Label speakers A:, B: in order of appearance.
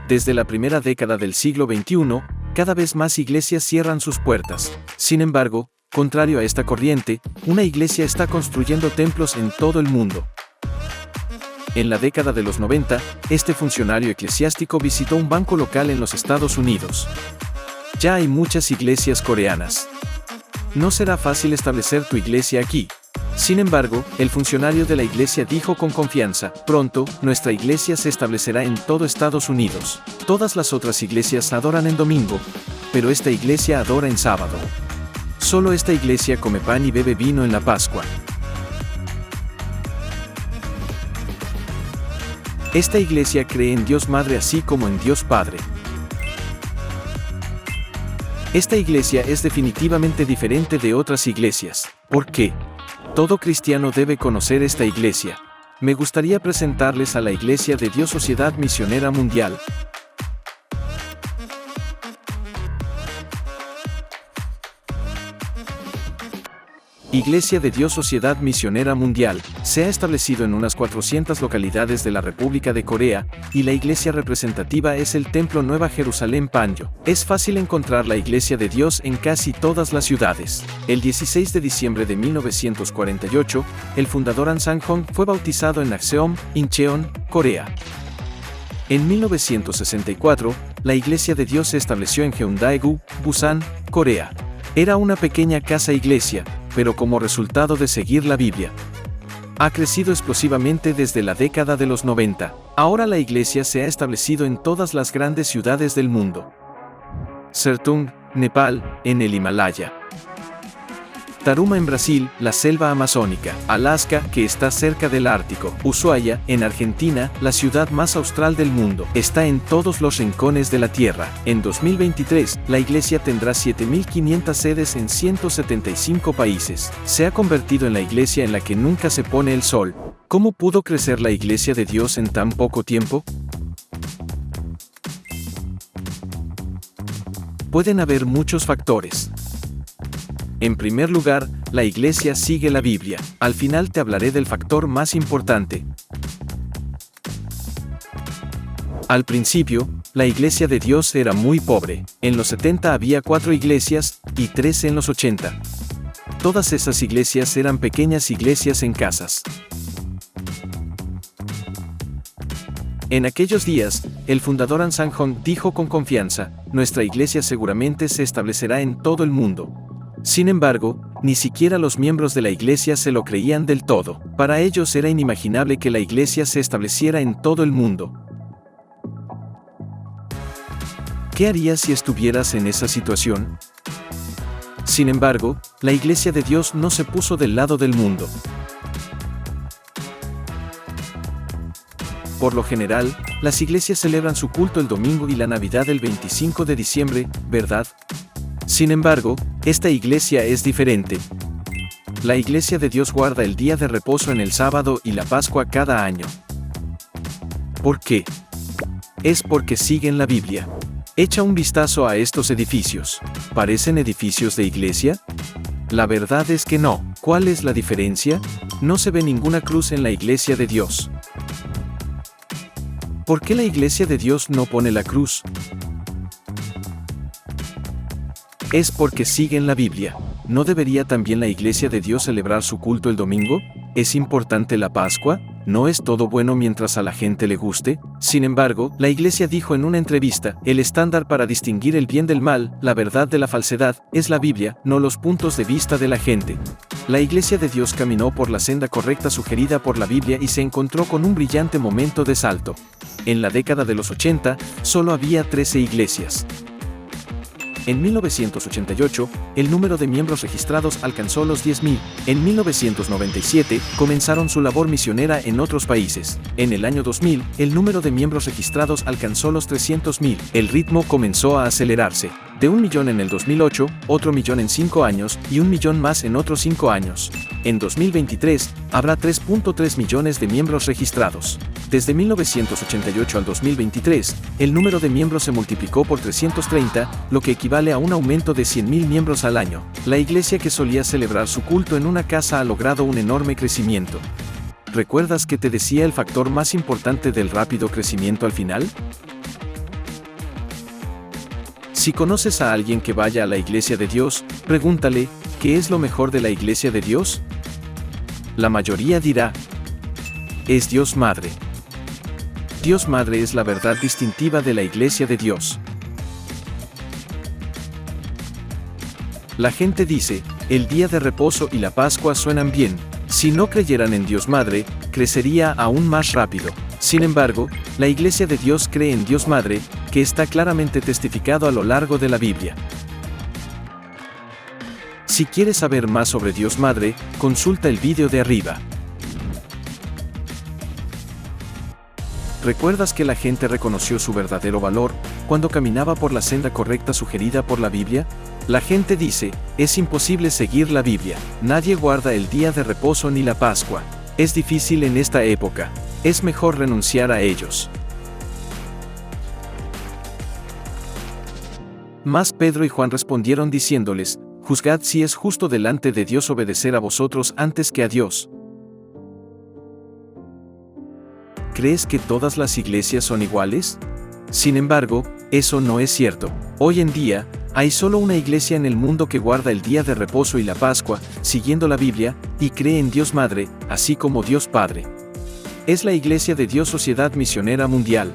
A: Desde la primera década del siglo XXI, cada vez más iglesias cierran sus puertas. Sin embargo, contrario a esta corriente, una iglesia está construyendo templos en todo el mundo. En la década de los 90, este funcionario eclesiástico visitó un banco local en los Estados Unidos. Ya hay muchas iglesias coreanas. No será fácil establecer tu iglesia aquí. Sin embargo, el funcionario de la iglesia dijo con confianza: pronto, nuestra iglesia se establecerá en todo Estados Unidos. Todas las otras iglesias adoran en domingo, pero esta iglesia adora en sábado. Solo esta iglesia come pan y bebe vino en la Pascua. Esta iglesia cree en Dios Madre así como en Dios Padre. Esta iglesia es definitivamente diferente de otras iglesias. ¿Por qué? Todo cristiano debe conocer esta iglesia. Me gustaría presentarles a la Iglesia de Dios Sociedad Misionera Mundial. Iglesia de Dios Sociedad Misionera Mundial, se ha establecido en unas 400 localidades de la República de Corea, y la iglesia representativa es el Templo Nueva Jerusalén Panyo. Es fácil encontrar la Iglesia de Dios en casi todas las ciudades. El 16 de diciembre de 1948, el fundador An Sang-hong fue bautizado en Nakseom, Incheon, Corea. En 1964, la Iglesia de Dios se estableció en Gyeongdaegu, Busan, Corea. Era una pequeña casa iglesia, pero como resultado de seguir la Biblia, ha crecido explosivamente desde la década de los 90. Ahora la iglesia se ha establecido en todas las grandes ciudades del mundo. Sertung, Nepal, en el Himalaya. Taruma en Brasil, la selva amazónica. Alaska, que está cerca del Ártico. Ushuaia, en Argentina, la ciudad más austral del mundo. Está en todos los rincones de la tierra. En 2023, la iglesia tendrá 7.500 sedes en 175 países. Se ha convertido en la iglesia en la que nunca se pone el sol. ¿Cómo pudo crecer la iglesia de Dios en tan poco tiempo? Pueden haber muchos factores. En primer lugar, la iglesia sigue la Biblia. Al final te hablaré del factor más importante. Al principio, la iglesia de Dios era muy pobre. En los 70 había 4 iglesias, y 3 en los 80. Todas esas iglesias eran pequeñas iglesias en casas. En aquellos días, el fundador An Sang-hong dijo con confianza: nuestra iglesia seguramente se establecerá en todo el mundo. Sin embargo, ni siquiera los miembros de la iglesia se lo creían del todo. Para ellos era inimaginable que la iglesia se estableciera en todo el mundo. ¿Qué harías si estuvieras en esa situación? Sin embargo, la iglesia de Dios no se puso del lado del mundo. Por lo general, las iglesias celebran su culto el domingo y la Navidad el 25 de diciembre, ¿verdad? Sin embargo, esta iglesia es diferente. La Iglesia de Dios guarda el día de reposo en el sábado y la Pascua cada año. ¿Por qué? Es porque siguen la Biblia. Echa un vistazo a estos edificios. ¿Parecen edificios de iglesia? La verdad es que no. ¿Cuál es la diferencia? No se ve ninguna cruz en la Iglesia de Dios. ¿Por qué la Iglesia de Dios no pone la cruz? Es porque siguen la Biblia. ¿No debería también la Iglesia de Dios celebrar su culto el domingo? ¿Es importante la Pascua? ¿No es todo bueno mientras a la gente le guste? Sin embargo, la Iglesia dijo en una entrevista: el estándar para distinguir el bien del mal, la verdad de la falsedad, es la Biblia, no los puntos de vista de la gente. La Iglesia de Dios caminó por la senda correcta sugerida por la Biblia y se encontró con un brillante momento de salto. En la década de los 80, solo había 13 iglesias. En 1988, el número de miembros registrados alcanzó los 10.000. En 1997, comenzaron su labor misionera en otros países. En el año 2000, el número de miembros registrados alcanzó los 300.000. El ritmo comenzó a acelerarse. De 1 millón en el 2008, otro millón en 5 años, y 1 millón más en otros 5 años. En 2023, habrá 3.3 millones de miembros registrados. Desde 1988 al 2023, el número de miembros se multiplicó por 330, lo que equivale a un aumento de 100.000 miembros al año. La iglesia que solía celebrar su culto en una casa ha logrado un enorme crecimiento. ¿Recuerdas que te decía el factor más importante del rápido crecimiento al final? Si conoces a alguien que vaya a la Iglesia de Dios, pregúntale, ¿qué es lo mejor de la Iglesia de Dios? La mayoría dirá, es Dios Madre. Dios Madre es la verdad distintiva de la Iglesia de Dios. La gente dice, el día de reposo y la Pascua suenan bien. Si no creyeran en Dios Madre, crecería aún más rápido. Sin embargo, la Iglesia de Dios cree en Dios Madre, que está claramente testificado a lo largo de la Biblia. Si quieres saber más sobre Dios Madre, consulta el vídeo de arriba. ¿Recuerdas que la gente reconoció su verdadero valor cuando caminaba por la senda correcta sugerida por la Biblia? La gente dice, es imposible seguir la Biblia, nadie guarda el día de reposo ni la Pascua. Es difícil en esta época, es mejor renunciar a ellos. Mas Pedro y Juan respondieron diciéndoles, juzgad si es justo delante de Dios obedecer a vosotros antes que a Dios. ¿Crees que todas las iglesias son iguales? Sin embargo, eso no es cierto. Hoy en día, hay solo una iglesia en el mundo que guarda el día de reposo y la Pascua, siguiendo la Biblia, y cree en Dios Madre, así como Dios Padre. Es la Iglesia de Dios Sociedad Misionera Mundial.